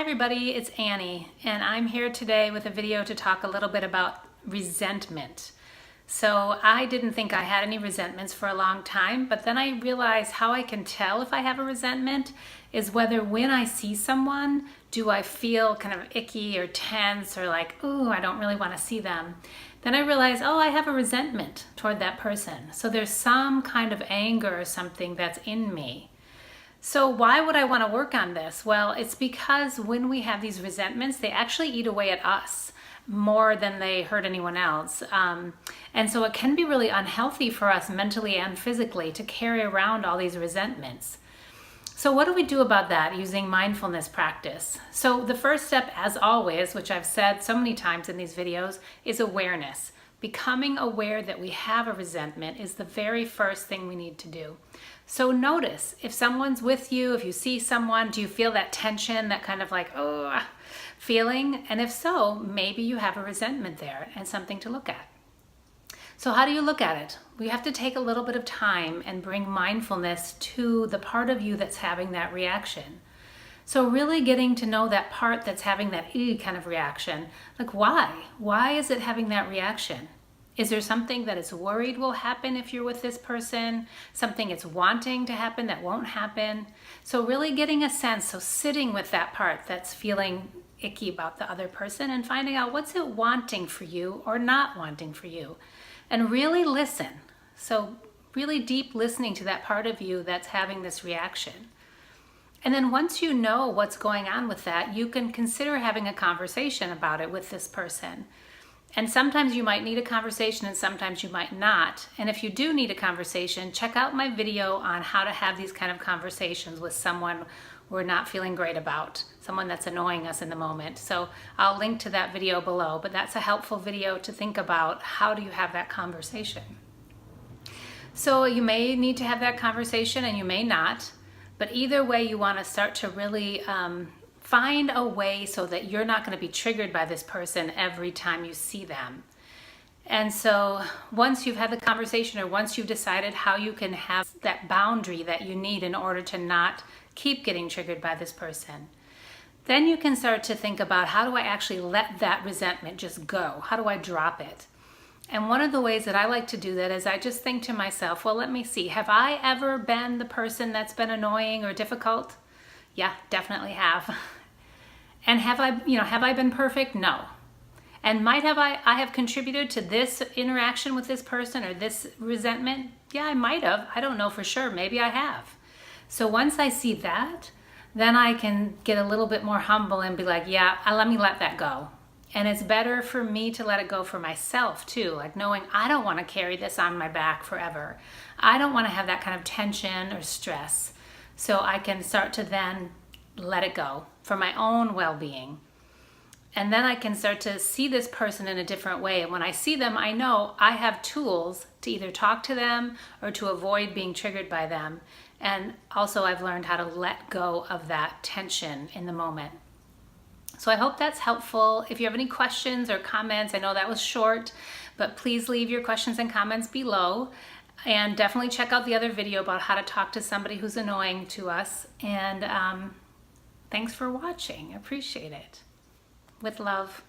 everybody, it's Annie, and I'm here today with a video to talk a little bit about resentment. So I didn't think I had any resentments for a long time, but then I realized how I can tell if I have a resentment is whether when I see someone, do I feel kind of icky or tense or like, ooh, I don't really want to see them. Then I realized, oh, I have a resentment toward that person. So there's some kind of anger or something that's in me. So why would I want to work on this? Well, it's because when we have these resentments, they actually eat away at us more than they hurt anyone else. And so it can be really unhealthy for us mentally and physically to carry around all these resentments. So what do we do about that using mindfulness practice? So the first step, as always, which I've said so many times in these videos, is awareness. Becoming aware that we have a resentment is the very first thing we need to do. So notice if someone's with you, if you see someone, do you feel that tension, that kind of like, oh, feeling? And if so, maybe you have a resentment there and something to look at. So how do you look at it? We have to take a little bit of time and bring mindfulness to the part of you that's having that reaction. So really getting to know that part that's having that kind of reaction. Like why? Why is it having that reaction? Is there something that it's worried will happen if you're with this person? Something it's wanting to happen that won't happen? So really getting a sense, so sitting with that part that's feeling icky about the other person and finding out what's it wanting for you or not wanting for you. And really listen. So really deep listening to that part of you that's having this reaction. And then once you know what's going on with that, you can consider having a conversation about it with this person. And sometimes you might need a conversation and sometimes you might not. And if you do need a conversation, check out my video on how to have these kind of conversations with someone we're not feeling great about, someone that's annoying us in the moment. So I'll link to that video below, but that's a helpful video to think about how do you have that conversation. So you may need to have that conversation and you may not, but either way you want to start to really find a way so that you're not going to be triggered by this person every time you see them. And so once you've had the conversation or once you've decided how you can have that boundary that you need in order to not keep getting triggered by this person, then you can start to think about how do I actually let that resentment just go? How do I drop it? And one of the ways that I like to do that is I just think to myself, well, let me see, have I ever been the person that's been annoying or difficult? Yeah, definitely have. And have I been perfect? No. And might I have contributed to this interaction with this person or this resentment? Yeah, I might have. I don't know for sure. Maybe I have. So once I see that, then I can get a little bit more humble and be like, yeah, let me let that go. And it's better for me to let it go for myself too, like knowing I don't want to carry this on my back forever. I don't want to have that kind of tension or stress. So I can start to then let it go for my own well-being. And then I can start to see this person in a different way. And when I see them, I know I have tools to either talk to them or to avoid being triggered by them. And also I've learned how to let go of that tension in the moment. So I hope that's helpful. If you have any questions or comments, I know that was short, but please leave your questions and comments below. And definitely check out the other video about how to talk to somebody who's annoying to us. And thanks for watching. I appreciate it. With love.